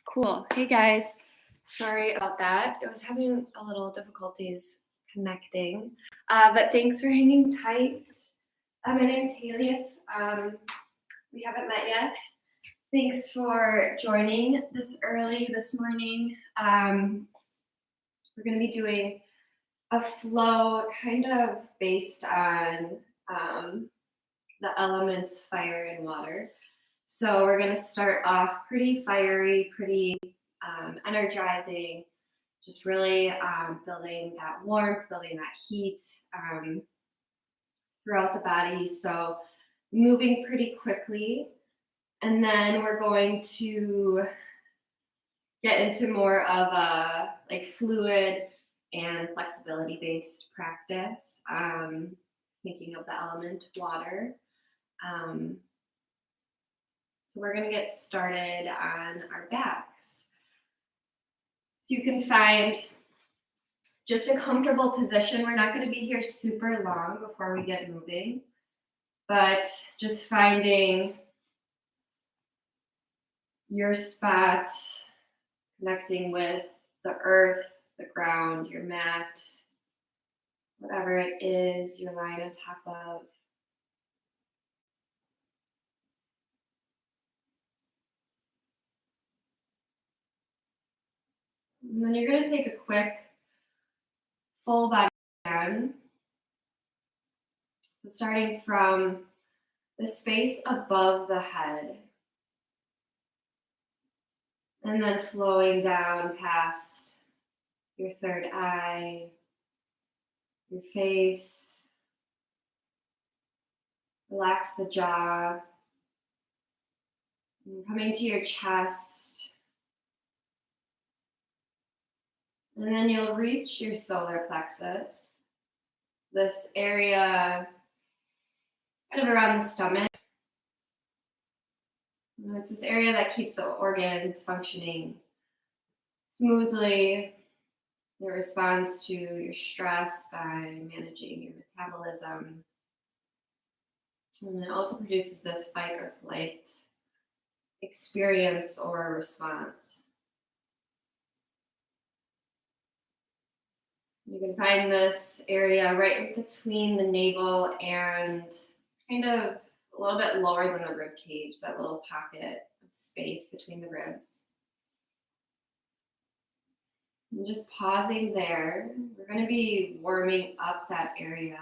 Cool. Hey guys. Sorry about that. It was having a little difficulties connecting. But thanks for hanging tight. My name's Hayley. If we haven't met yet, thanks for joining this early this morning. We're going to be doing a flow kind of based on the elements fire and water. So we're going to start off pretty fiery, pretty energizing, just really building that warmth, building that heat throughout the body. So moving pretty quickly. And then we're going to get into more of a like fluid and flexibility based practice, thinking of the element water. So we're going to get started on our backs. So you can find just a comfortable position. We're not going to be here super long before we get moving, but just finding your spot, connecting with the earth, the ground, your mat, whatever it is you're lying on top of. And then you're going to take a quick full body scan. So starting from the space above the head, and then flowing down past your third eye, your face. Relax the jaw. And coming to your chest. And then you'll reach your solar plexus, this area kind of around the stomach. And it's this area that keeps the organs functioning smoothly. It responds to your stress by managing your metabolism. And it also produces this fight or flight experience or response. You can find this area right between the navel and kind of a little bit lower than the rib cage, that little pocket of space between the ribs. And just pausing there, we're going to be warming up that area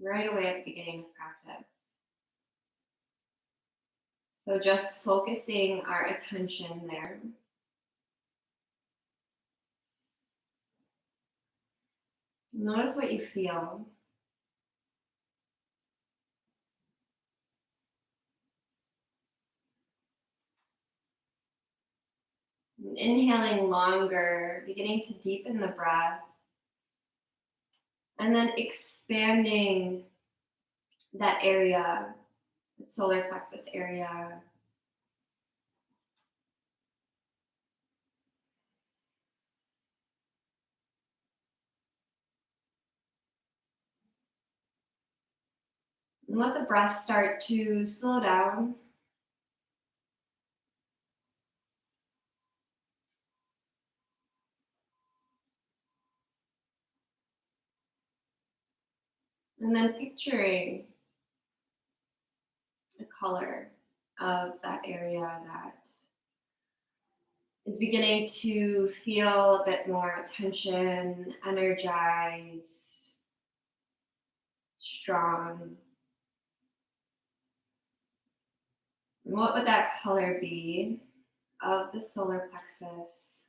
right away at the beginning of practice. So just focusing our attention there. Notice what you feel. And inhaling longer, beginning to deepen the breath. And then expanding that area, the solar plexus area. And let the breath start to slow down. And then picturing the color of that area that is beginning to feel a bit more attention, energized, strong. And what would that color be of the solar plexus?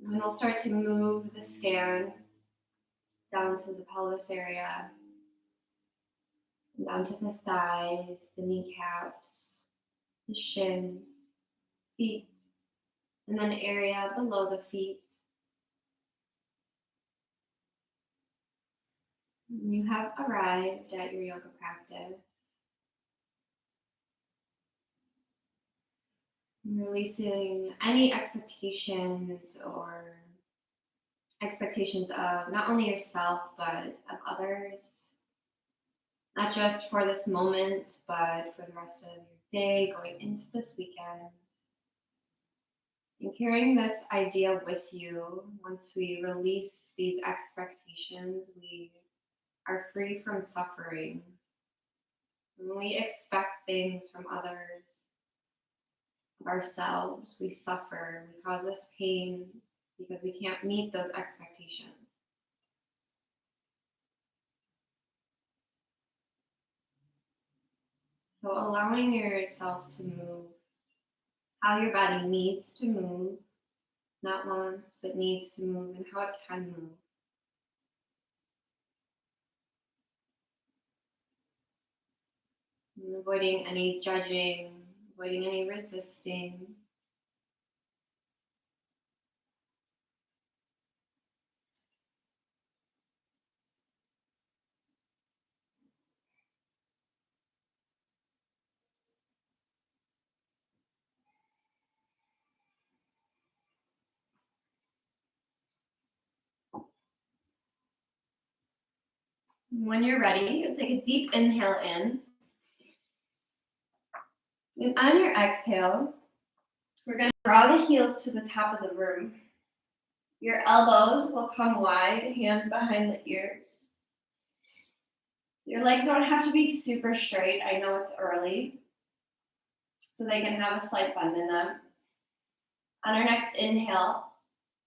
And we'll start to move the scan down to the pelvis area, down to the thighs, the kneecaps, the shins, feet, and then area below the feet. You have arrived at your yoga practice. Releasing any expectations or expectations of not only yourself, but of others. Not just for this moment, but for the rest of your day, going into this weekend. And carrying this idea with you, once we release these expectations, we are free from suffering. When we expect things from others, of ourselves, we suffer, we cause us pain because we can't meet those expectations. So allowing yourself to move how your body needs to move, not wants, but needs to move, and how it can move. And avoiding any judging, avoiding any resisting. When you're ready, you'll take a deep inhale in. And on your exhale, we're going to draw the heels to the top of the room. Your elbows will come wide, hands behind the ears. Your legs don't have to be super straight. I know it's early, so they can have a slight bend in them. On our next inhale,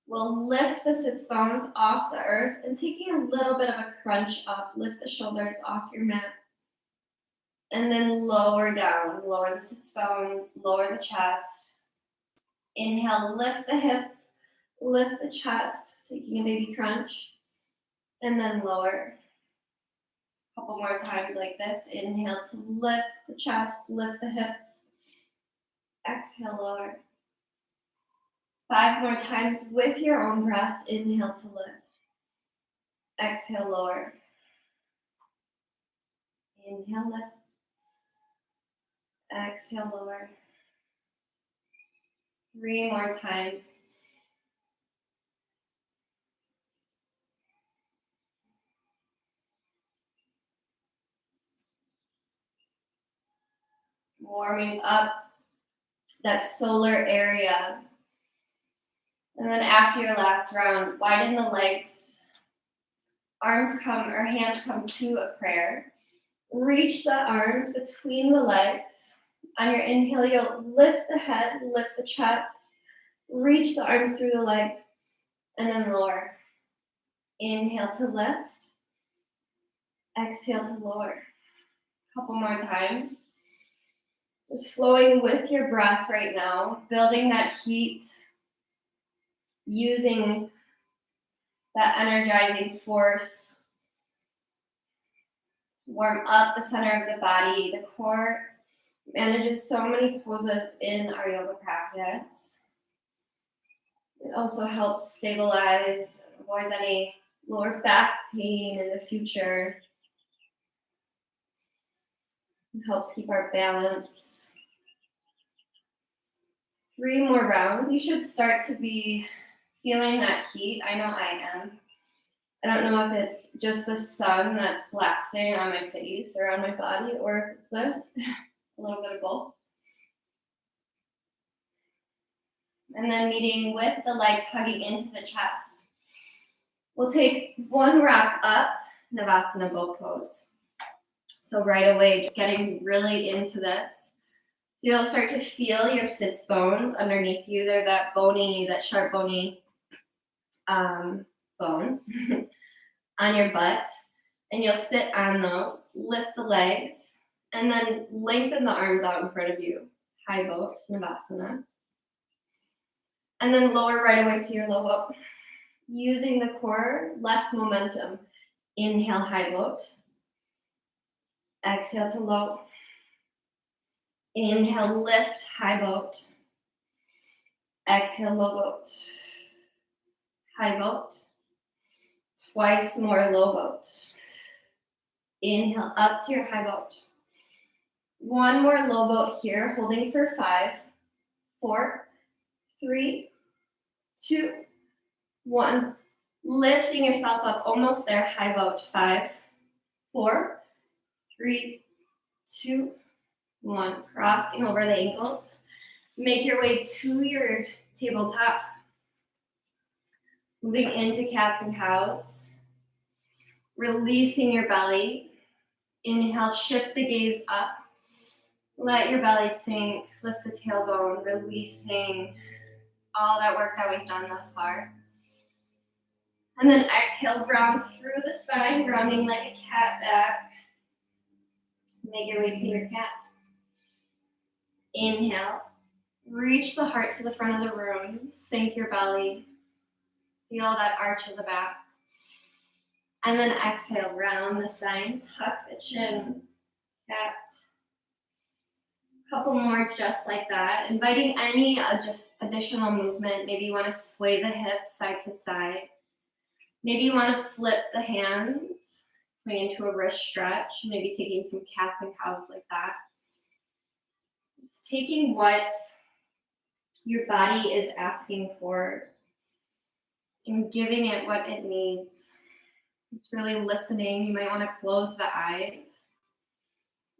we'll lift the sits bones off the earth and taking a little bit of a crunch up, lift the shoulders off your mat. And then lower down, lower the sits bones, lower the chest. Inhale, lift the hips, lift the chest, taking a baby crunch, and then lower. A couple more times like this. Inhale to lift the chest, lift the hips. Exhale, lower. 5 more times with your own breath. Inhale to lift. Exhale, lower. Inhale, lift. Exhale, lower. 3 more times. Warming up that solar area. And then after your last round, widen the legs. Arms come or hands come to a prayer. Reach the arms between the legs. On your inhale, you'll lift the head, lift the chest, reach the arms through the legs, and then lower. Inhale to lift. Exhale to lower. A couple more times. Just flowing with your breath right now, building that heat, using that energizing force. Warm up the center of the body. The core manages so many poses in our yoga practice. It also helps stabilize, avoids any lower back pain in the future. It helps keep our balance. 3 more rounds. You should start to be feeling that heat. I know I am. I don't know if it's just the sun that's blasting on my face or on my body, or if it's this, a little bit of both. And then meeting with the legs hugging into the chest. We'll take 1 rock up, Navasana boat pose. So right away, just getting really into this. So you'll start to feel your sits bones underneath you. They're that bony, that sharp bony bone on your butt. And you'll sit on those, lift the legs, and then lengthen the arms out in front of you. High boat, Navasana. And then lower right away to your low boat. Using the core, less momentum. Inhale, high boat. Exhale to low. Inhale, lift, high boat. Exhale, low boat. High boat. Twice more low boat. Inhale up to your high boat. 1 more low boat here, holding for 5, 4, 3, 2, 1. Lifting yourself up, almost there, high boat. 5, 4, 3, 2, 1. Crossing over the ankles. Make your way to your tabletop. Moving into cats and cows. Releasing your belly. Inhale, shift the gaze up. Let your belly sink. Lift the tailbone, releasing all that work that we've done thus far. And then exhale, round through the spine, grounding like a cat back. Make your way to your cat. Inhale, reach the heart to the front of the room, sink your belly. Feel that arch of the back. And then exhale, round the spine, tuck the chin, cat. Couple more just like that. Inviting any just additional movement. Maybe you want to sway the hips side to side. Maybe you want to flip the hands, going into a wrist stretch. Maybe taking some cats and cows like that. Just taking what your body is asking for and giving it what it needs. Just really listening. You might want to close the eyes.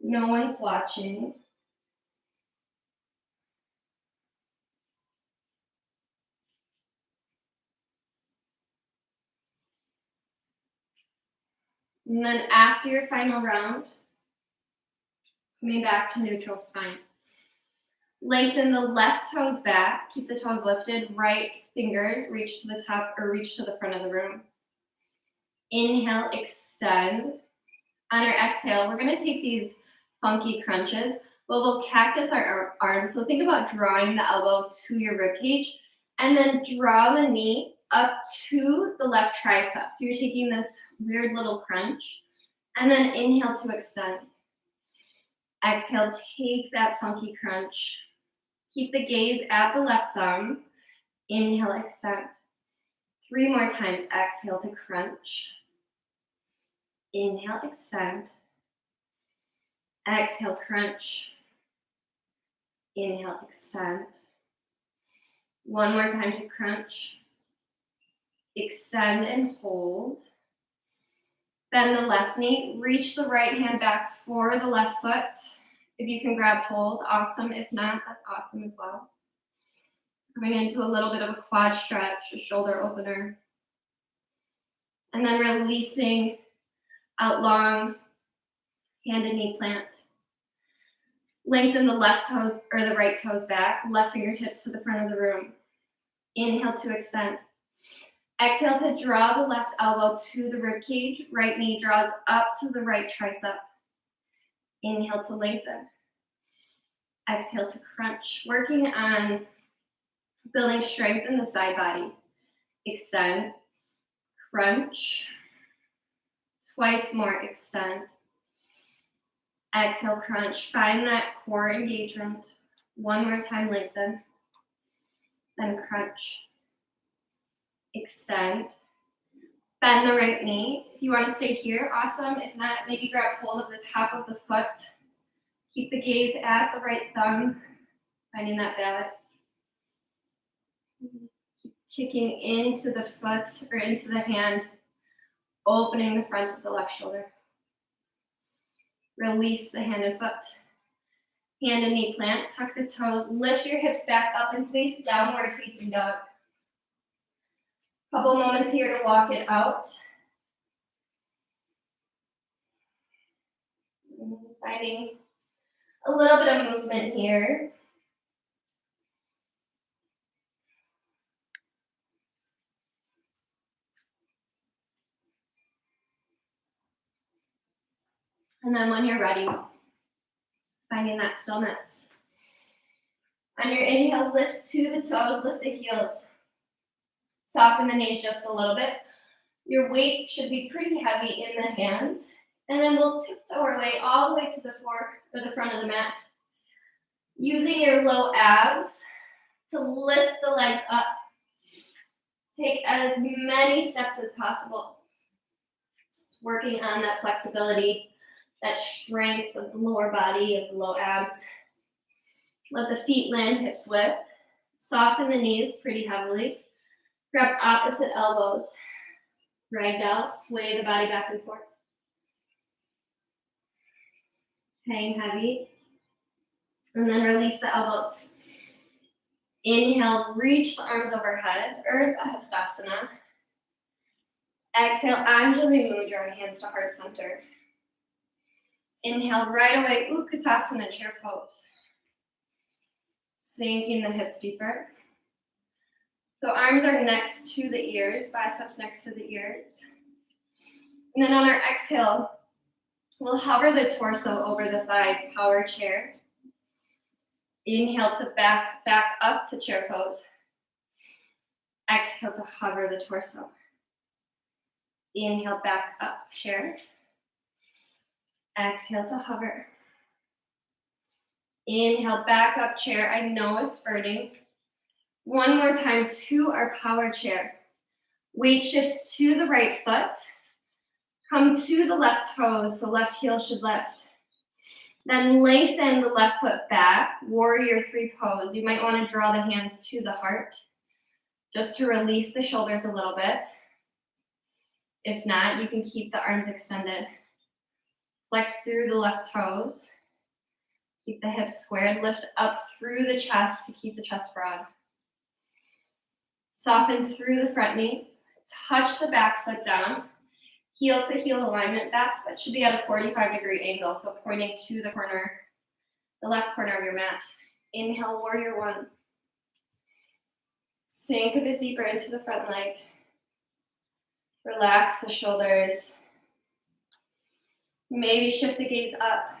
No one's watching. And then after your final round, coming back to neutral spine. Lengthen the left toes back. Keep the toes lifted. Right fingers reach to the top or reach to the front of the room. Inhale, extend. On our exhale, we're going to take these funky crunches, but we'll cactus our arms. So think about drawing the elbow to your ribcage and then draw the knee up to the left tricep. So you're taking this weird little crunch and then inhale to extend. Exhale, take that funky crunch. Keep the gaze at the left thumb. Inhale, extend. 3 more times. Exhale to crunch. Inhale, extend. Exhale, crunch. Inhale, extend. 1 more time to crunch. Extend and hold. Bend the left knee. Reach the right hand back for the left foot. If you can grab hold, awesome. If not, that's awesome as well. Coming into a little bit of a quad stretch, a shoulder opener. And then releasing out long, hand and knee plant. Lengthen the left toes or the right toes back, left fingertips to the front of the room. Inhale to extend. Exhale to draw the left elbow to the rib cage. Right knee draws up to the right tricep. Inhale to lengthen. Exhale to crunch. Working on building strength in the side body. Extend. Crunch. Twice more, extend. Exhale, crunch. Find that core engagement. 1 more time, lengthen. Then crunch. Extend. Bend the right knee. If you want to stay here, awesome. If not, maybe grab hold of the top of the foot. Keep the gaze at the right thumb, finding that balance. Keep kicking into the foot or into the hand, opening the front of the left shoulder. Release the hand and foot. Hand and knee plant, tuck the toes, lift your hips back up and space, downward facing dog. Couple moments here to walk it out. Finding a little bit of movement here. And then when you're ready, finding that stillness. On your inhale, lift to the toes, lift the heels. Soften the knees just a little bit. Your weight should be pretty heavy in the hands. And then we'll tiptoe our way all the way to the floor or the front of the mat. Using your low abs to lift the legs up. Take as many steps as possible. Just working on that flexibility, that strength of the lower body, of the low abs. Let the feet land hips width. Soften the knees pretty heavily. Grab opposite elbows. Ragdoll, sway the body back and forth. Hang heavy. And then release the elbows. Inhale, reach the arms overhead, Urdhva Hastasana. Exhale, Anjali Mudra, hands to heart center. Inhale, right away, Utkatasana, chair pose. Sinking the hips deeper. So arms are next to the ears, biceps next to the ears. And then on our exhale, we'll hover the torso over the thighs, power chair. Inhale to back up to chair pose. Exhale to hover the torso. Inhale, back up, chair. Exhale to hover. Inhale, back up, chair. I know it's burning. One more time to our power chair. Weight shifts to the right foot. Come to the left toes, so left heel should lift. Then lengthen the left foot back, warrior three pose. You might want to draw the hands to the heart, just to release the shoulders a little bit. If not, you can keep the arms extended. Flex through the left toes. Keep the hips squared. Lift up through the chest to keep the chest broad. Soften through the front knee. Touch the back foot down. Heel to heel alignment. Back foot should be at a 45-degree angle, so pointing to the corner, the left corner of your mat. Inhale, warrior one. Sink a bit deeper into the front leg. Relax the shoulders. Maybe shift the gaze up.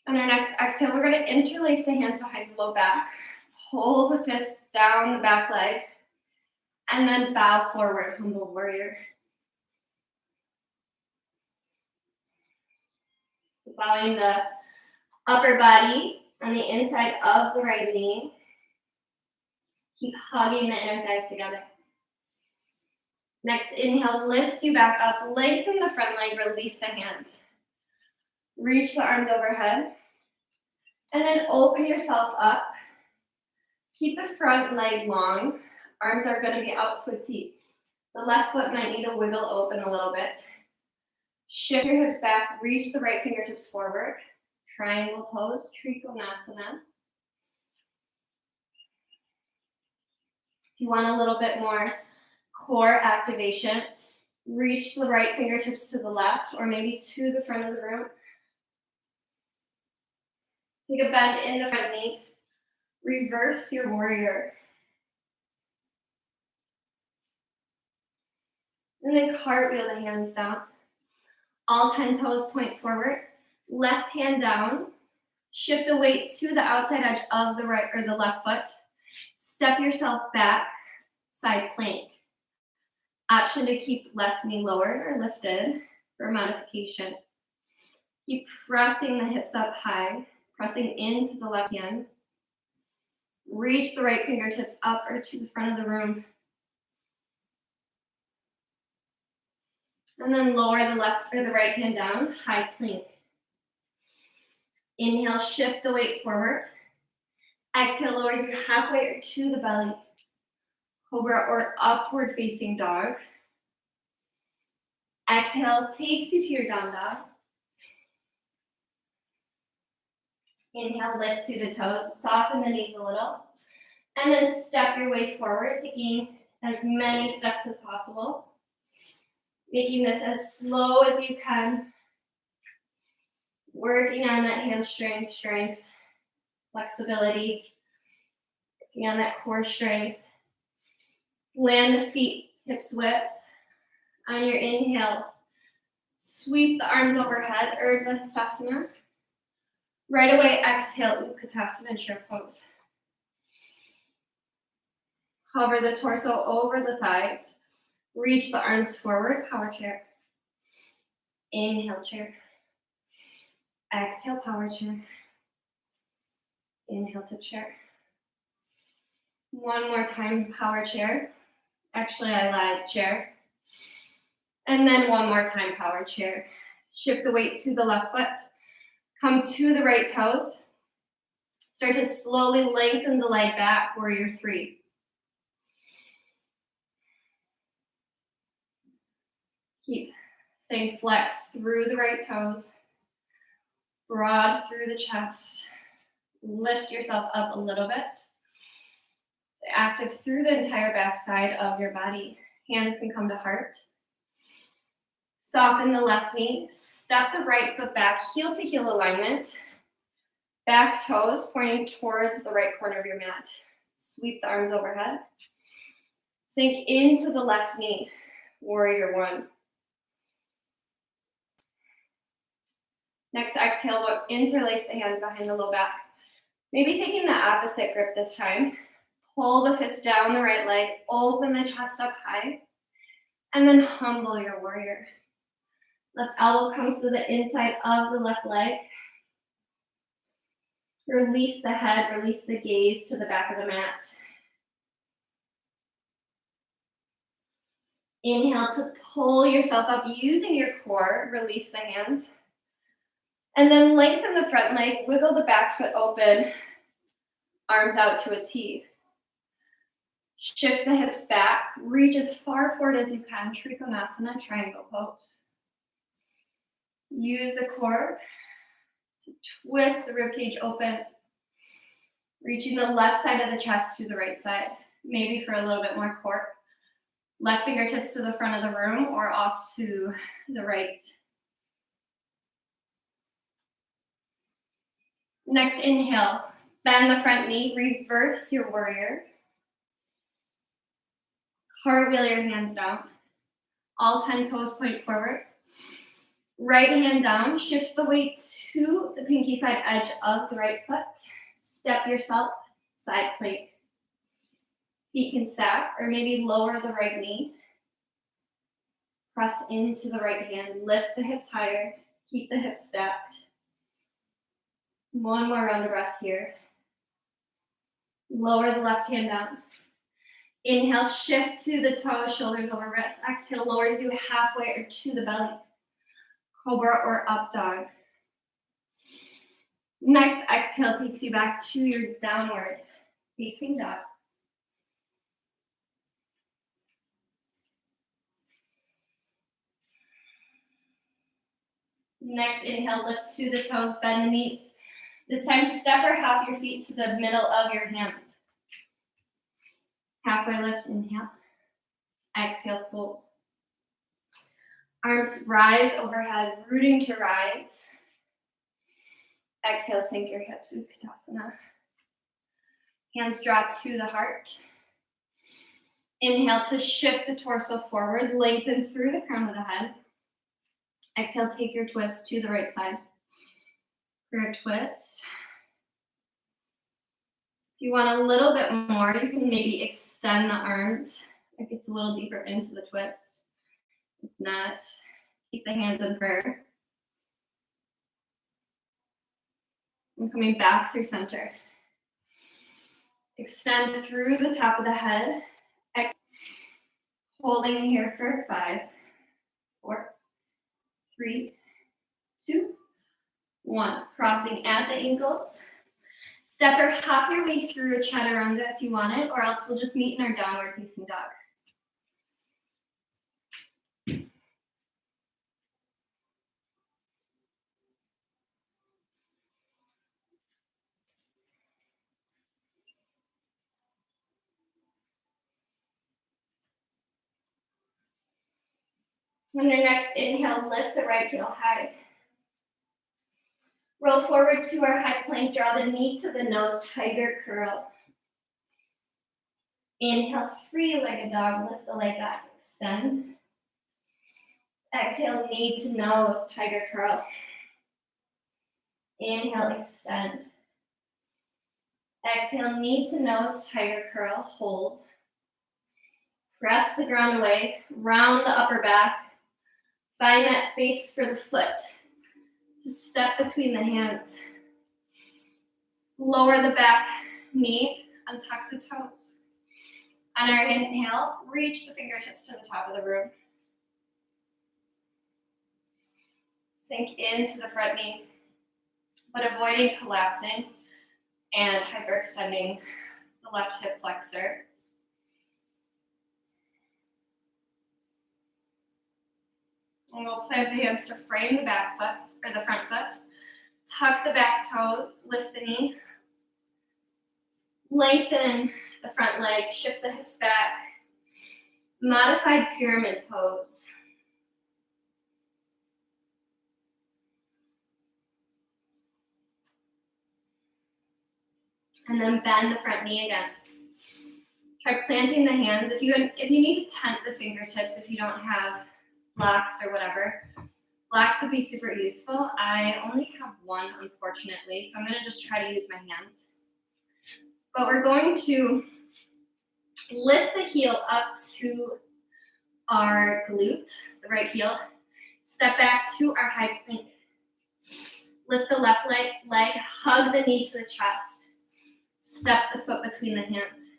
On our next exhale, we're going to interlace the hands behind the low back. Hold the fist down the back leg. And then bow forward, humble warrior. So bowing the upper body on the inside of the right knee. Keep hugging the inner thighs together. Next inhale lifts you back up. Lengthen the front leg, release the hands. Reach the arms overhead. And then open yourself up. Keep the front leg long. Arms are going to be out to a T. The left foot might need to wiggle open a little bit. Shift your hips back. Reach the right fingertips forward. Triangle pose, Trikonasana. If you want a little bit more core activation, reach the right fingertips to the left or maybe to the front of the room. Take a bend in the front knee. Reverse your warrior. And then cartwheel the hands down. All 10 toes point forward. Left hand down. Shift the weight to the outside edge of the right or the left foot. Step yourself back, side plank. Option to keep left knee lowered or lifted for modification. Keep pressing the hips up high, pressing into the left hand. Reach the right fingertips up or to the front of the room. And then lower the left or the right hand down, high plank. Inhale, shift the weight forward. Exhale, lowers you halfway or to the belly. Cobra or upward facing dog. Exhale, takes you to your down dog. Inhale, lift to the toes, soften the knees a little. And then step your way forward, taking as many steps as possible. Making this as slow as you can. Working on that hamstring strength, flexibility. Working on that core strength. Land the feet hips width. On your inhale, sweep the arms overhead, Urdhva Hastasana. Right away, exhale, Utkatasana, chair pose. Hover the torso over the thighs. Reach the arms forward, power chair. Inhale, chair. Exhale, power chair. Inhale to chair. One more time, power chair. Actually, I lied, chair. And then one more time, power chair. Shift the weight to the left foot. Come to the right toes. Start to slowly lengthen the leg back, warrior three. Keep staying flexed through the right toes, broad through the chest. Lift yourself up a little bit. Active through the entire backside of your body. Hands can come to heart. Soften the left knee. Step the right foot back, heel to heel alignment. Back toes pointing towards the right corner of your mat. Sweep the arms overhead. Sink into the left knee. Warrior one. Next exhale, we'll interlace the hands behind the low back. Maybe taking the opposite grip this time. Pull the fist down the right leg, open the chest up high, and then humble your warrior. Left elbow comes to the inside of the left leg. Release the head, release the gaze to the back of the mat. Inhale to pull yourself up using your core, release the hands. And then lengthen the front leg, wiggle the back foot open, arms out to a T. Shift the hips back, reach as far forward as you can, Trikonasana, triangle pose. Use the core to twist the ribcage open, reaching the left side of the chest to the right side, maybe for a little bit more core. Left fingertips to the front of the room or off to the right. Next inhale, bend the front knee, reverse your warrior. Cartwheel your hands down. All 10 toes point forward. Right hand down, shift the weight to the pinky side edge of the right foot. Step yourself, side plank. Feet can stack or maybe lower the right knee. Press into the right hand, lift the hips higher, keep the hips stacked. One more round of breath here. Lower the left hand down. Inhale, shift to the toes, shoulders over wrists. Exhale, lowers you halfway or to the belly. Cobra or up dog. Next exhale takes you back to your downward facing dog. Next inhale, lift to the toes, bend the knees. This time, step or hop your feet to the middle of your hands. Halfway lift, inhale. Exhale, fold. Arms rise overhead, rooting to rise. Exhale, sink your hips, Utkatasana. Hands draw to the heart. Inhale to shift the torso forward, lengthen through the crown of the head. Exhale, take your twist to the right side. For a twist. If you want a little bit more, you can maybe extend the arms. It gets a little deeper into the twist. If not, keep the hands in prayer. And coming back through center. Extend through the top of the head. Holding here for 5, 4, 3, 2, 1. Crossing at the ankles. Step or hop your way through a chaturanga if you want it, or else we'll just meet in our downward facing dog. On your next inhale, lift the right heel high. Roll forward to our high plank, draw the knee to the nose, tiger curl. Inhale, three-legged dog, lift the leg back, extend. Exhale, knee to nose, tiger curl. Inhale, extend. Exhale, knee to nose, tiger curl, hold. Press the ground away, round the upper back. Find that space for the foot to step between the hands. Lower the back knee, untuck the toes. On our inhale, reach the fingertips to the top of the room. Sink into the front knee, but avoiding collapsing and hyperextending the left hip flexor. And we'll plant the hands to frame the back foot, or the front foot. Tuck the back toes, lift the knee. Lengthen the front leg, shift the hips back. Modified pyramid pose. And then bend the front knee again. Try planting the hands. If you need to tent the fingertips, if you don't have blocks or whatever, blocks would be super useful. I only have one, unfortunately, so I'm going to just try to use my hands. But we're going to lift the heel up to our glute, the right heel. Step back to our high plank. Lift the left leg, hug the knee to the chest. Step the foot between the hands.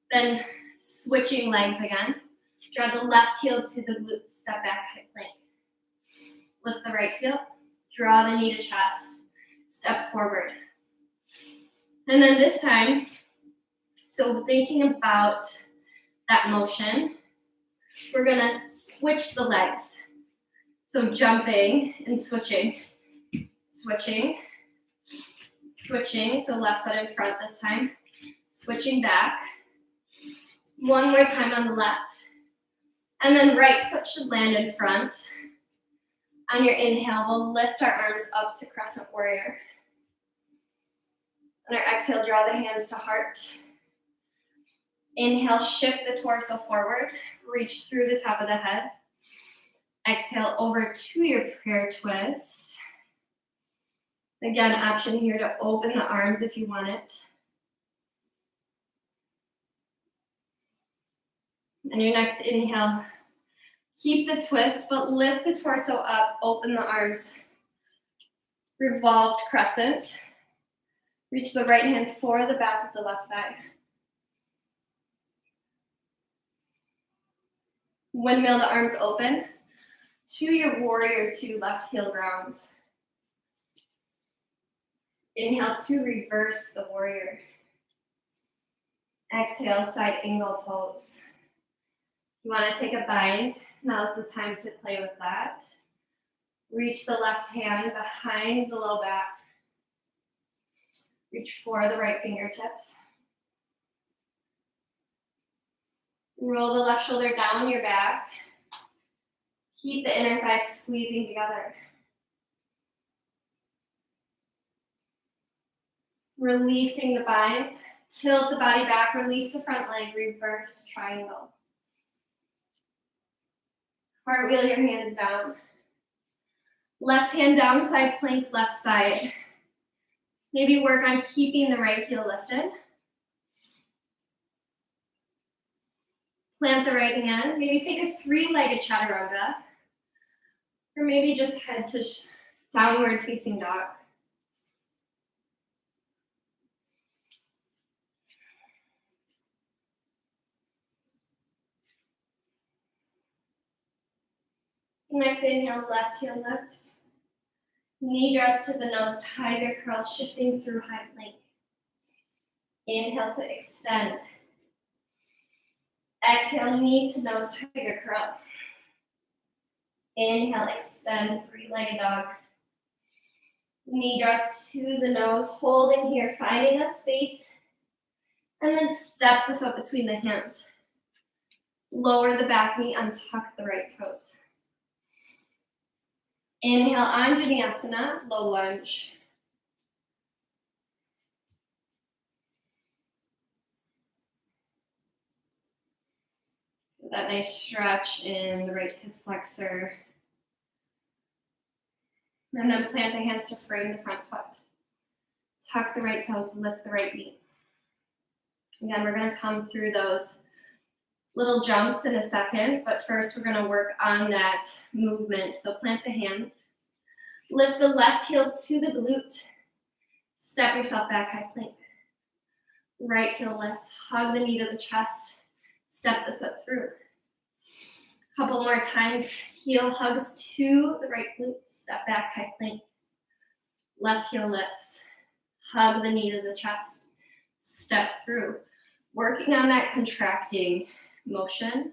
Then switching legs again. Draw the left heel to the glute, step back, high plank. Lift the right heel, draw the knee to chest, step forward. And then this time, so thinking about that motion, we're gonna switch the legs. So jumping and switching, switching, switching, so left foot in front this time, switching back. One more time on the left. And then right foot should land in front. On your inhale, we'll lift our arms up to Crescent Warrior. On our exhale, draw the hands to heart. Inhale, shift the torso forward. Reach through the top of the head. Exhale over to your prayer twist. Again, option here to open the arms if you want it. And your next inhale, keep the twist, but lift the torso up, open the arms. Revolved crescent. Reach the right hand for the back of the left thigh. Windmill the arms open to your warrior two, left heel ground. Inhale to reverse the warrior. Exhale, side angle pose. You want to take a bind. Now's the time to play with that. Reach the left hand behind the low back. Reach for the right fingertips. Roll the left shoulder down your back. Keep the inner thighs squeezing together. Releasing the bind. Tilt the body back. Release the front leg. Reverse triangle. Cartwheel your hands down. Left hand down, side plank, left side. Maybe work on keeping the right heel lifted. Plant the right hand. Maybe take a three-legged chaturanga. Or maybe just head to downward facing dog. Next inhale, left heel lifts. Knee dress to the nose, tiger curl, shifting through high plank. Inhale to extend. Exhale, knee to nose, tiger curl. Inhale, extend, three-legged dog. Knee dress to the nose, holding here, finding that space. And then step the foot between the hands. Lower the back knee, untuck the right toes. Inhale on Vinyasa, low lunge. That nice stretch in the right hip flexor. And then plant the hands to frame the front foot. Tuck the right toes, lift the right knee. Again, we're going to come through those little jumps in a second, but first we're going to work on that movement. So plant the hands. Lift the left heel to the glute. Step yourself back, high plank. Right heel lifts. Hug the knee to the chest. Step the foot through. Couple more times, heel hugs to the right glute, step back, high plank. Left heel lifts, hug the knee to the chest, step through. Working on that contracting motion.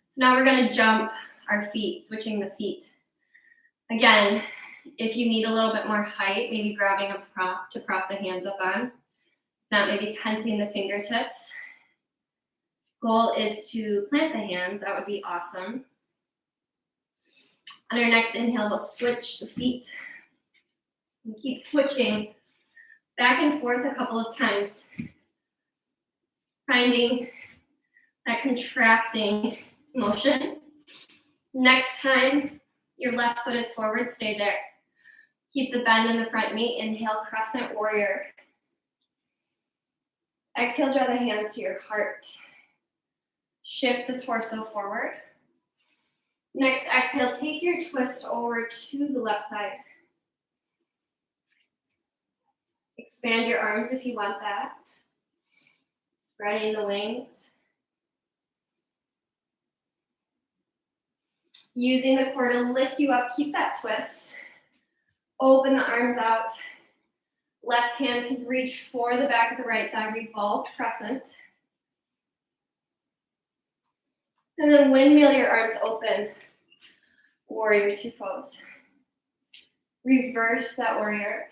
So now we're gonna jump our feet, switching the feet. Again, if you need a little bit more height, maybe grabbing a prop to prop the hands up on. If not, maybe tensing the fingertips. Goal is to plant the hands, that would be awesome. On our next inhale, we'll switch the feet. And keep switching back and forth a couple of times. Finding that contracting motion. Next time your left foot is forward, stay there. Keep the bend in the front knee. Inhale, Crescent Warrior. Exhale, draw the hands to your heart. Shift the torso forward. Next exhale, take your twist over to the left side. Expand your arms if you want that. Spreading the wings. Using the core to lift you up, keep that twist. Open the arms out. Left hand can reach for the back of the right thigh, revolved crescent. And then windmill your arms open. Warrior two pose. Reverse that warrior.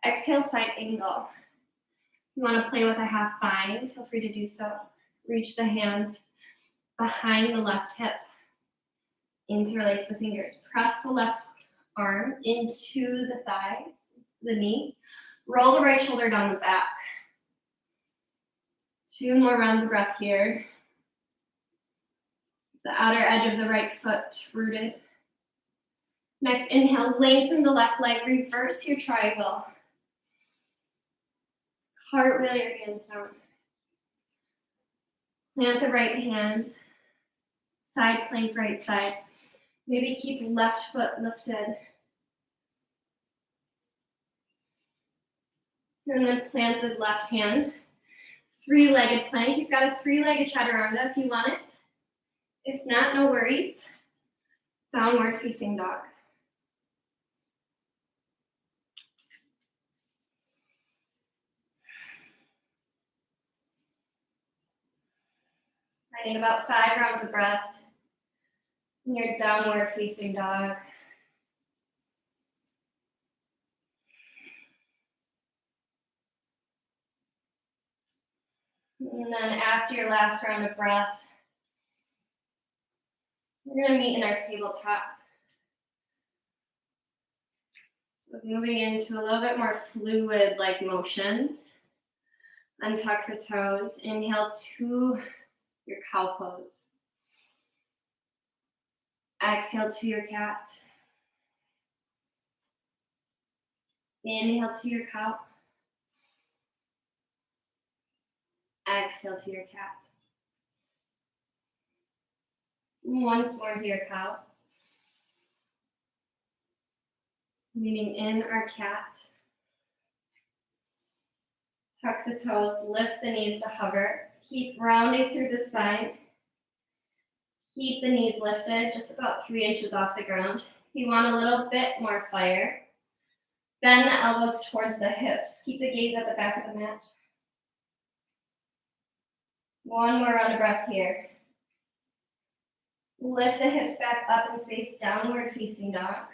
Exhale, side angle. You want to play with a half bind, feel free to do so. Reach the hands behind the left hip. Interlace the fingers. Press the left arm into the thigh, the knee. Roll the right shoulder down the back. 2 more rounds of breath here. The outer edge of the right foot rooted. Next inhale, lengthen the left leg, reverse your triangle. Cartwheel your hands down. Plant the right hand. Side plank right side. Maybe keep left foot lifted. And then plant the left hand. 3-legged plank. You've got a 3-legged chaturanga if you want it. If not, no worries. Downward facing dog. Finding about 5 rounds of breath in your downward facing dog. And then after your last round of breath, we're going to meet in our tabletop. So moving into a little bit more fluid-like motions. Untuck the toes. Inhale to your cow pose. Exhale to your cat. Inhale to your cow. Exhale to your cat. Once more to your cow. Meaning in our cat. Tuck the toes, lift the knees to hover. Keep rounding through the spine. Keep the knees lifted, just about 3 inches off the ground. You want a little bit more fire. Bend the elbows towards the hips. Keep the gaze at the back of the mat. One more round of breath here. Lift the hips back up and face downward facing dog.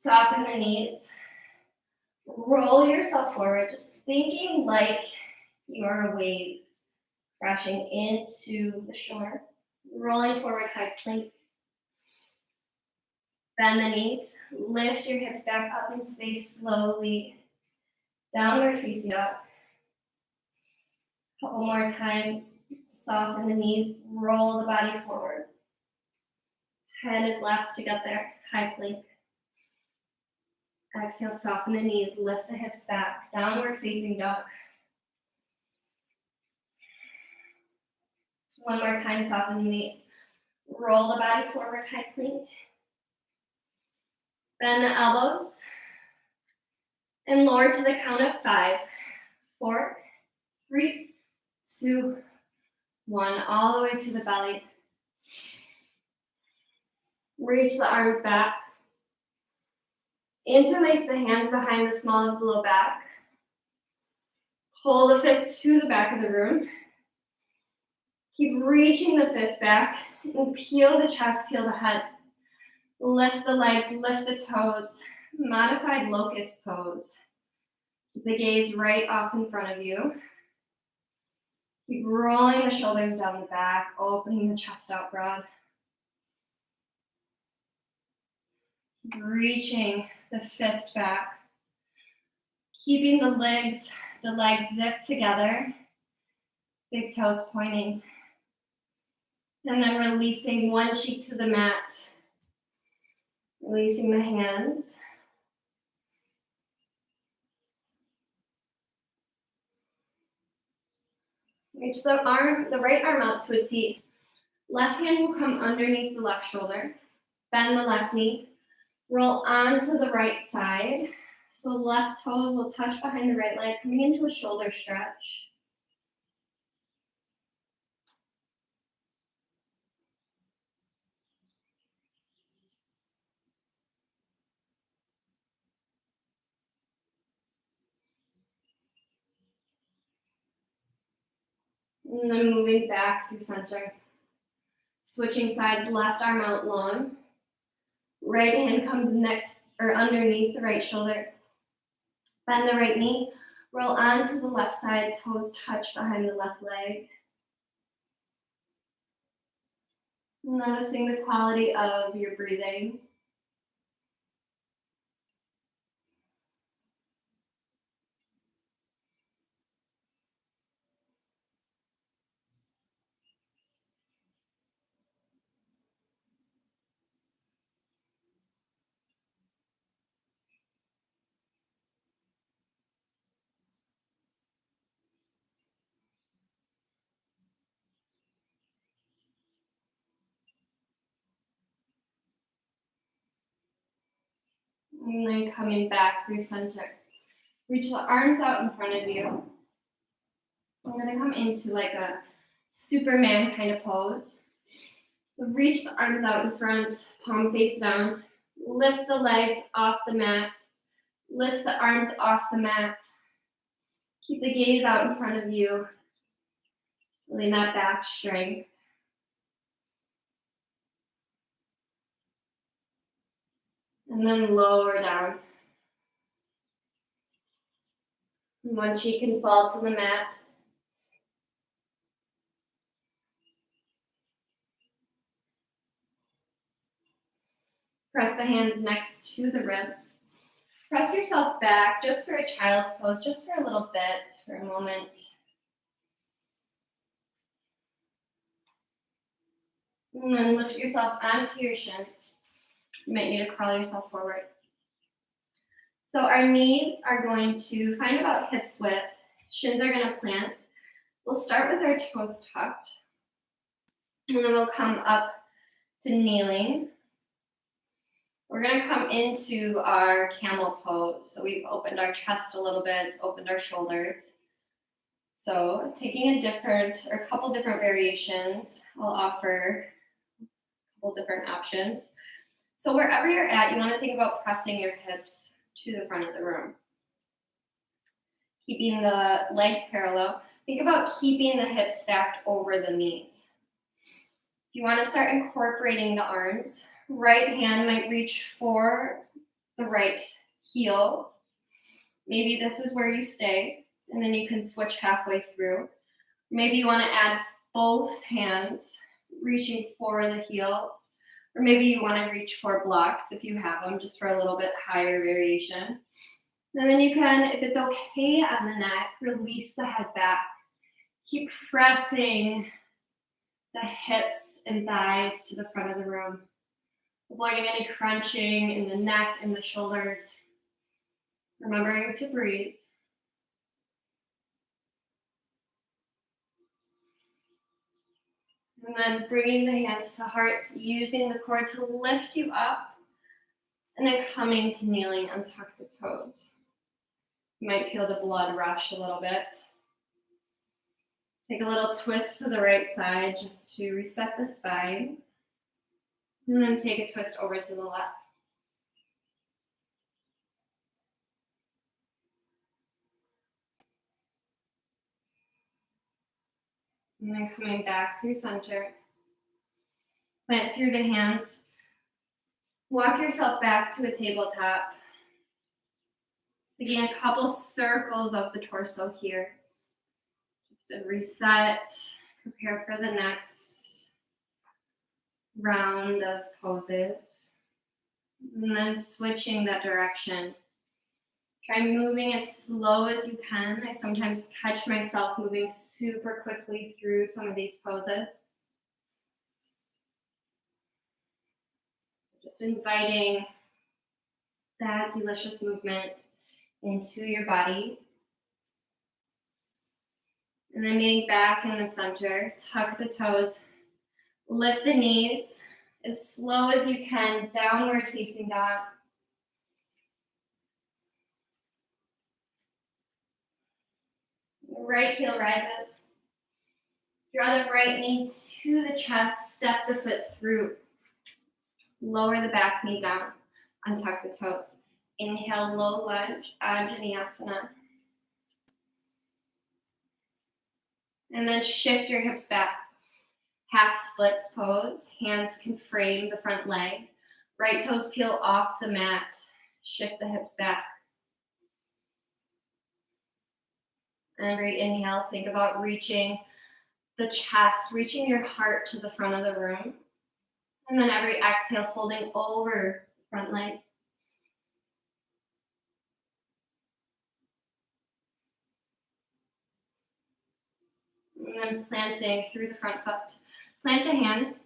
Soften the knees. Roll yourself forward, just thinking like you are a wave crashing into the shore. Rolling forward, high plank. Bend the knees. Lift your hips back up and space slowly. Downward facing dog. Couple more times. Soften the knees. Roll the body forward. Head is last to get there. High plank. Exhale, soften the knees, lift the hips back, downward facing dog. One more time, soften the knees. Roll the body forward, high plank. Bend the elbows. And lower to the count of 5. 4, 3, 2, 1. All the way to the belly. Reach the arms back. Interlace the hands behind the small of the low back. Pull the fist to the back of the room. Keep reaching the fist back and peel the chest, peel the head. Lift the legs, lift the toes. Modified Locust pose. Keep the gaze right off in front of you. Keep rolling the shoulders down the back, opening the chest out broad. Reaching the fist back. Keeping the legs zipped together. Big toes pointing. And then releasing one cheek to the mat. Releasing the hands. Reach the right arm out to a T. Left hand will come underneath the left shoulder. Bend the left knee. Roll onto the right side. So the left toes will touch behind the right leg, coming into a shoulder stretch. And then moving back through center. Switching sides, left arm out long. Right hand comes next or underneath the right shoulder. Bend the right knee. Roll onto the left side, toes touch behind the left leg. Noticing the quality of your breathing. And then coming back through center. Reach the arms out in front of you. I'm going to come into like a Superman kind of pose. So reach the arms out in front, palm face down. Lift the legs off the mat. Lift the arms off the mat. Keep the gaze out in front of you. Really that back strength. And then lower down. One cheek can fall to the mat. Press the hands next to the ribs. Press yourself back just for a child's pose, just for a little bit, for a moment. And then lift yourself onto your shins. You might need to crawl yourself forward. So our knees are going to find about hips width. Shins are going to plant. We'll start with our toes tucked. And then we'll come up to kneeling. We're going to come into our camel pose. So we've opened our chest a little bit, opened our shoulders. So taking a couple different variations, I'll offer a couple different options. So wherever you're at, you want to think about pressing your hips to the front of the room. Keeping the legs parallel. Think about keeping the hips stacked over the knees. If you want to start incorporating the arms, right hand might reach for the right heel. Maybe this is where you stay, and then you can switch halfway through. Maybe you want to add both hands reaching for the heels, or maybe you want to reach for blocks if you have them, just for a little bit higher variation. And then you can, if it's okay on the neck, release the head back. Keep pressing the hips and thighs to the front of the room, avoiding any crunching in the neck and the shoulders. Remembering to breathe. And then bringing the hands to heart, using the core to lift you up, and then coming to kneeling, untuck the toes. You might feel the blood rush a little bit. Take a little twist to the right side just to reset the spine. And then take a twist over to the left. And then coming back through center. Plant through the hands. Walk yourself back to a tabletop. Taking a couple circles of the torso here. Just to reset, prepare for the next round of poses. And then switching that direction. Try moving as slow as you can. I sometimes catch myself moving super quickly through some of these poses. Just inviting that delicious movement into your body. And then meeting back in the center, tuck the toes, lift the knees as slow as you can, downward facing dog. Right heel rises. Draw the right knee to the chest, step the foot through. Lower the back knee down, untuck the toes. Inhale, low lunge, Vinyasa. And then shift your hips back. Half splits pose, hands can frame the front leg. Right toes peel off the mat. Shift the hips back. And every inhale, think about reaching the chest, reaching your heart to the front of the room. And then every exhale, folding over the front leg. And then planting through the front foot. Plant the hands.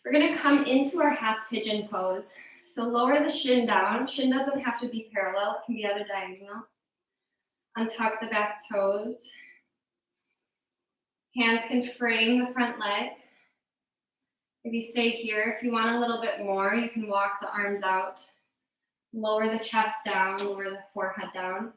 We're going to come into our half pigeon pose. So lower the shin down. Shin doesn't have to be parallel. It can be at a diagonal. Untuck the back toes. Hands can frame the front leg. Maybe stay here. If you want a little bit more, you can walk the arms out. Lower the chest down, lower the forehead down.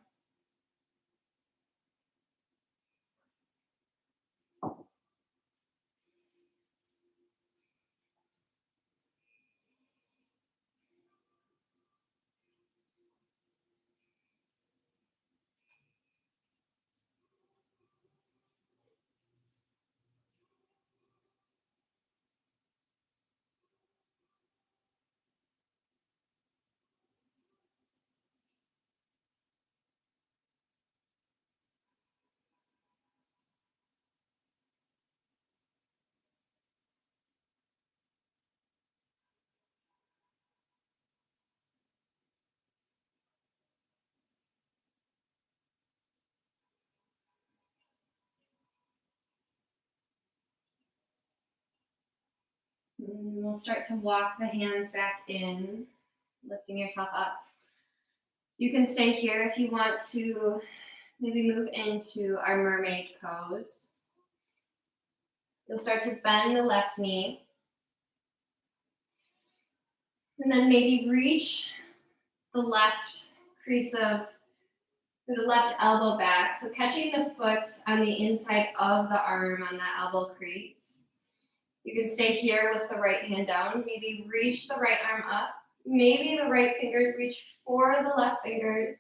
And we'll start to walk the hands back in, lifting yourself up. You can stay here if you want to maybe move into our mermaid pose. You'll start to bend the left knee. And then maybe reach the left crease of the left elbow back. So catching the foot on the inside of the arm on that elbow crease. You can stay here with the right hand down. Maybe reach the right arm up. Maybe the right fingers reach for the left fingers.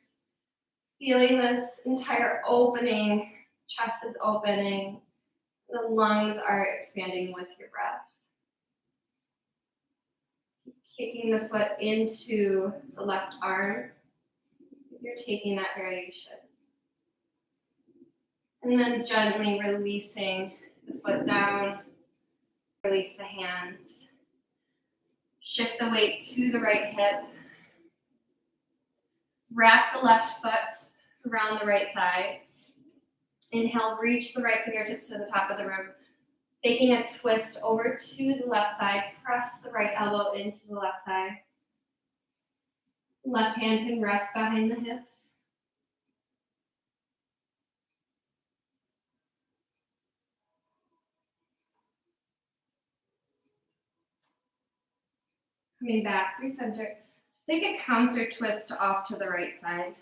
Feeling this entire opening, chest is opening. The lungs are expanding with your breath. Kicking the foot into the left arm. You're taking that variation. And then gently releasing the foot down. Release the hands. Shift the weight to the right hip. Wrap the left foot around the right thigh. Inhale, reach the right fingertips to the top of the room. Taking a twist over to the left side. Press the right elbow into the left thigh. Left hand can rest behind the hips. Coming back through center. Take a counter twist off to the right side.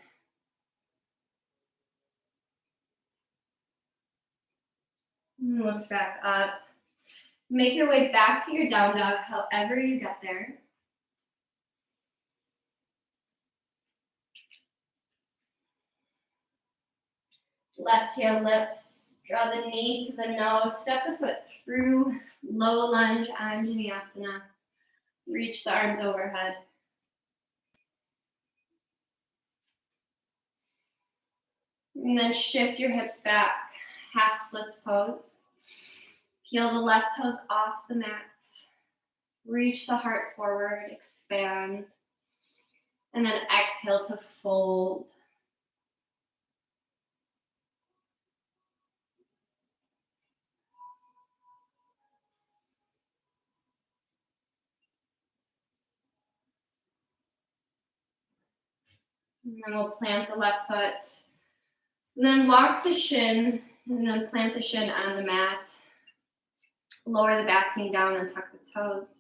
Lift back up. Make your way back to your down dog, however you get there. Left heel lifts. Draw the knee to the nose. Step the foot through. Low lunge on Vinyasa. Reach the arms overhead. And then shift your hips back. Half splits pose. Peel the left toes off the mat. Reach the heart forward, expand. And then exhale to fold. And then we'll plant the left foot. And then lock the shin, and then plant the shin on the mat. Lower the back knee down and tuck the toes.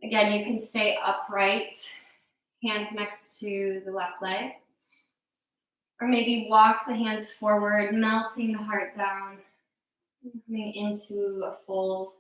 Again, you can stay upright, hands next to the left leg. Or maybe walk the hands forward, melting the heart down, coming into a fold.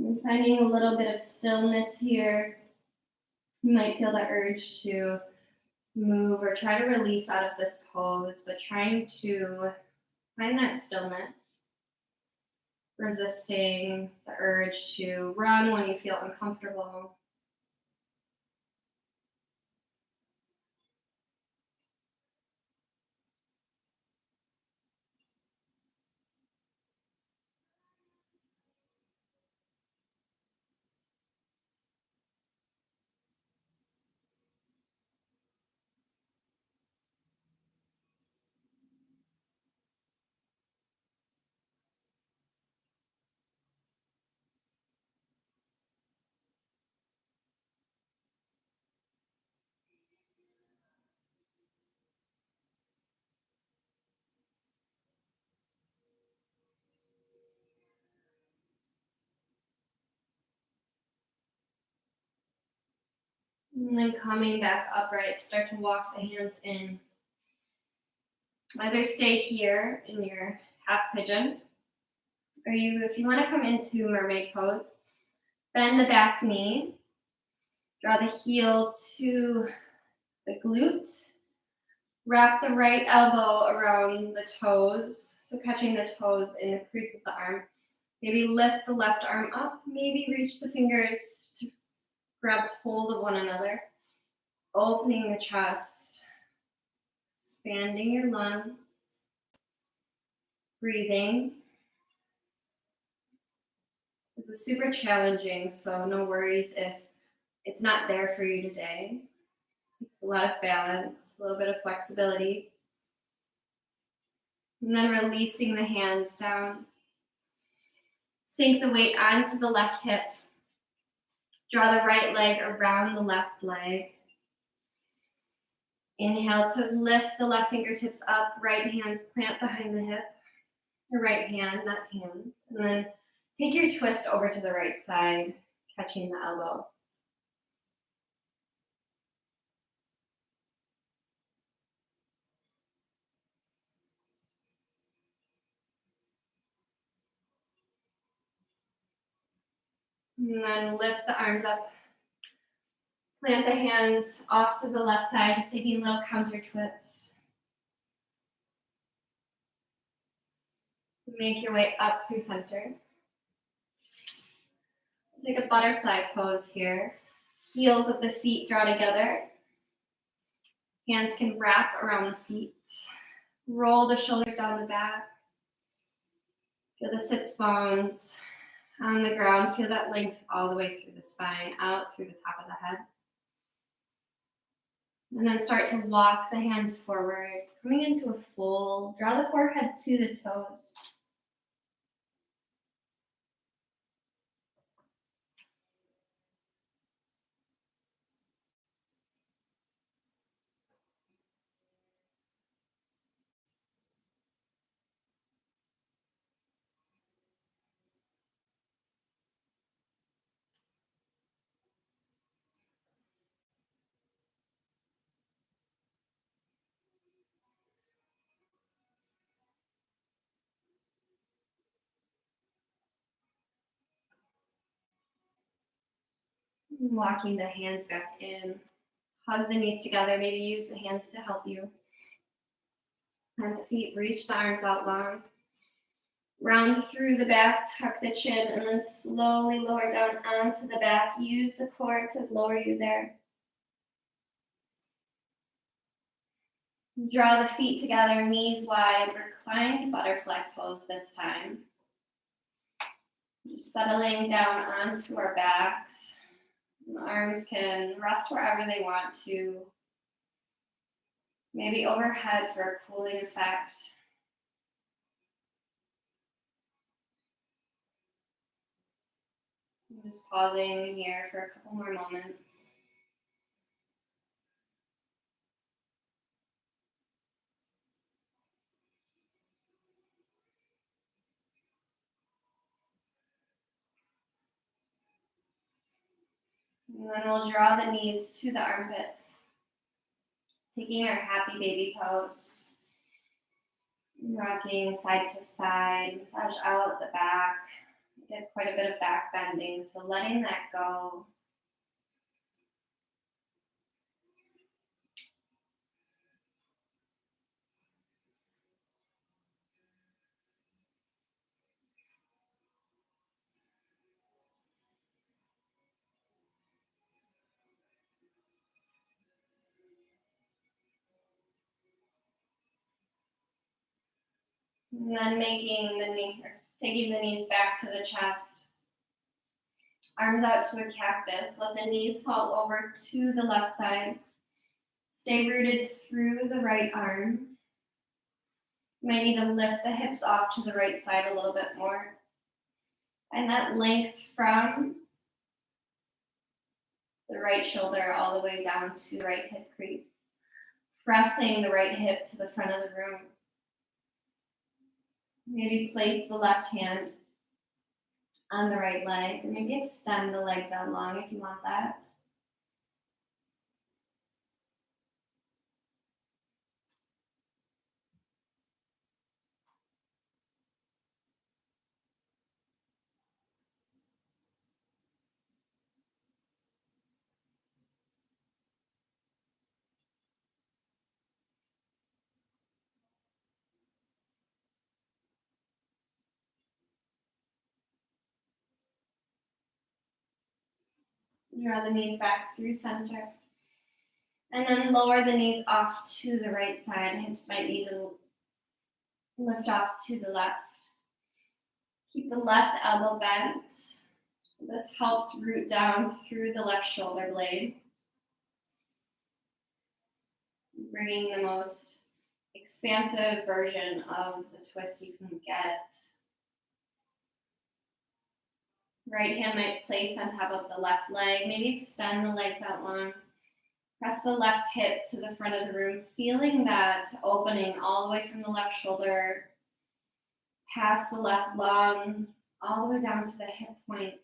And finding a little bit of stillness here. You might feel the urge to move or try to release out of this pose, but trying to find that stillness, resisting the urge to run when you feel uncomfortable. And then coming back upright, start to walk the hands in. Either stay here in your half pigeon, or if you want to come into Mermaid Pose, bend the back knee, draw the heel to the glute, wrap the right elbow around the toes, so catching the toes in the crease of the arm. Maybe lift the left arm up, maybe reach the fingers to grab hold of one another, opening the chest, expanding your lungs, breathing. This is super challenging, so no worries if it's not there for you today. It takes a lot of balance, a little bit of flexibility. And then releasing the hands down. Sink the weight onto the left hip. Draw the right leg around the left leg. Inhale to lift the left fingertips up, right hands plant behind the hip. Your right hand, not hands. And then take your twist over to the right side, catching the elbow. And then lift the arms up. Plant the hands off to the left side, just taking a little counter twist. Make your way up through center. Take a butterfly pose here. Heels of the feet draw together. Hands can wrap around the feet. Roll the shoulders down the back. Feel the sits bones on the ground. Feel that length all the way through the spine, out through the top of the head. And then start to walk the hands forward, coming into a fold. Draw the forehead to the toes. Walking the hands back in. Hug the knees together. Maybe use the hands to help you. Plant the feet, reach the arms out long. Round through the back, tuck the chin, and then slowly lower down onto the back. Use the core to lower you there. Draw the feet together, knees wide, reclined butterfly pose this time. Just settling down onto our backs. The arms can rest wherever they want to. Maybe overhead for a cooling effect. I'm just pausing here for a couple more moments. And then we'll draw the knees to the armpits. Taking our happy baby pose. Rocking side to side, massage out the back. We did quite a bit of back bending, so letting that go. And then taking the knees back to the chest. Arms out to a cactus. Let the knees fall over to the left side. Stay rooted through the right arm. You might need to lift the hips off to the right side a little bit more. And that length from the right shoulder all the way down to the right hip crease. Pressing the right hip to the front of the room. Maybe place the left hand on the right leg, or maybe extend the legs out long if you want that. Draw the knees back through center. And then lower the knees off to the right side. Hips might need to lift off to the left. Keep the left elbow bent. So this helps root down through the left shoulder blade. Bringing the most expansive version of the twist you can get. Right hand might place on top of the left leg. Maybe extend the legs out long. Press the left hip to the front of the room, feeling that opening all the way from the left shoulder, past the left lung, all the way down to the hip point.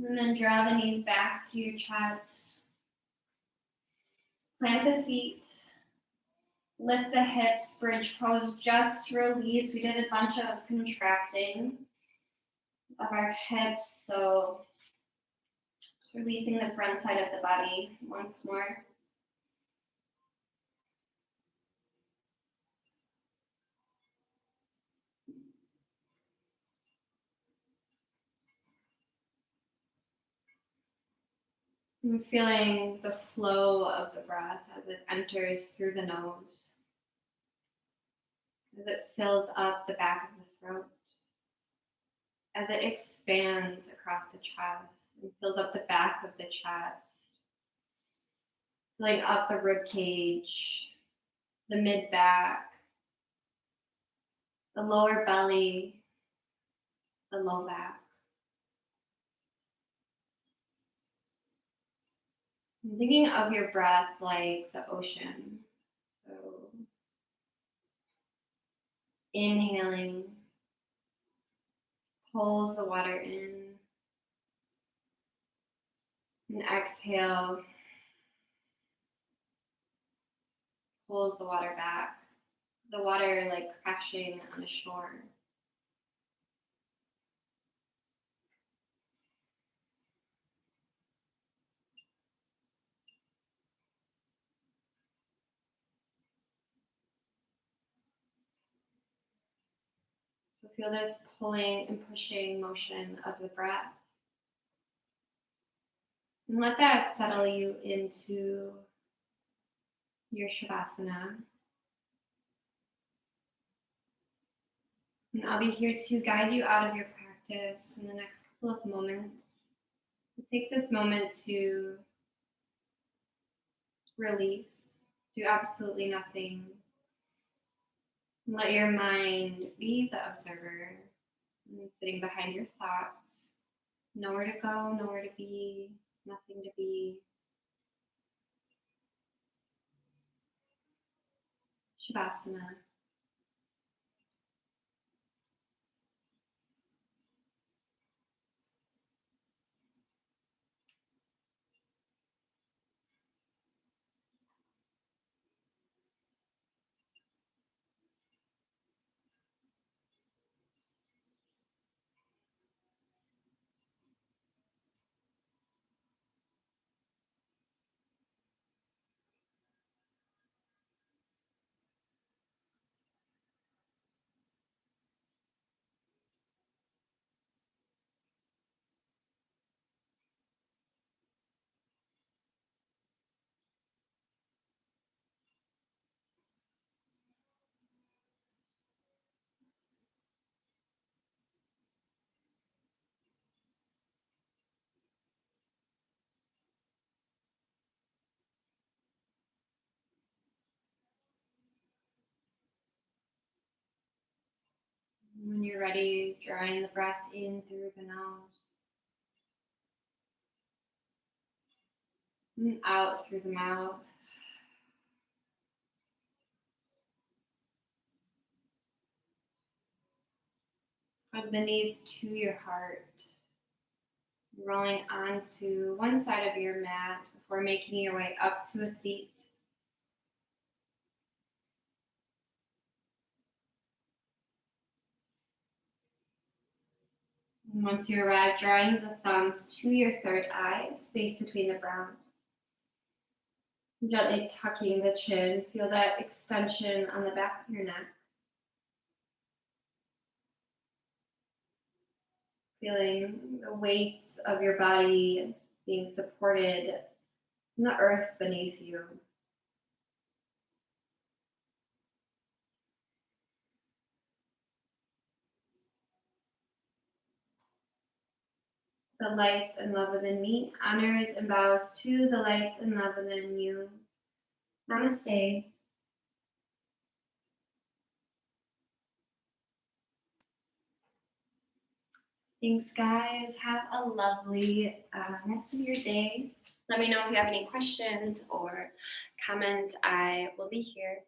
And then draw the knees back to your chest. Plant the feet. Lift the hips, bridge pose, just release. We did a bunch of contracting of our hips, so just releasing the front side of the body once more. I'm feeling the flow of the breath as it enters through the nose, as it fills up the back of the throat, as it expands across the chest and fills up the back of the chest, filling up the rib cage, the mid back, the lower belly, the low back. I'm thinking of your breath like the ocean. So inhaling pulls the water in, and exhale pulls the water back. The water like crashing on a shore. So feel this pulling and pushing motion of the breath. And let that settle you into your Shavasana. And I'll be here to guide you out of your practice in the next couple of moments. Take this moment to release, do absolutely nothing. Let your mind be the observer, sitting behind your thoughts. Nowhere to go, nowhere to be, nothing to be. Shavasana. When you're ready, drawing the breath in through the nose and out through the mouth. Hug the knees to your heart, rolling onto one side of your mat before making your way up to a seat. And once you arrive, drawing the thumbs to your third eye, space between the brows. Gently tucking the chin, feel that extension on the back of your neck. Feeling the weight of your body being supported in the earth beneath you. The light and love within me honors and bows to the light and love within you. Namaste. Thanks, guys. Have a lovely rest of your day. Let me know if you have any questions or comments. I will be here.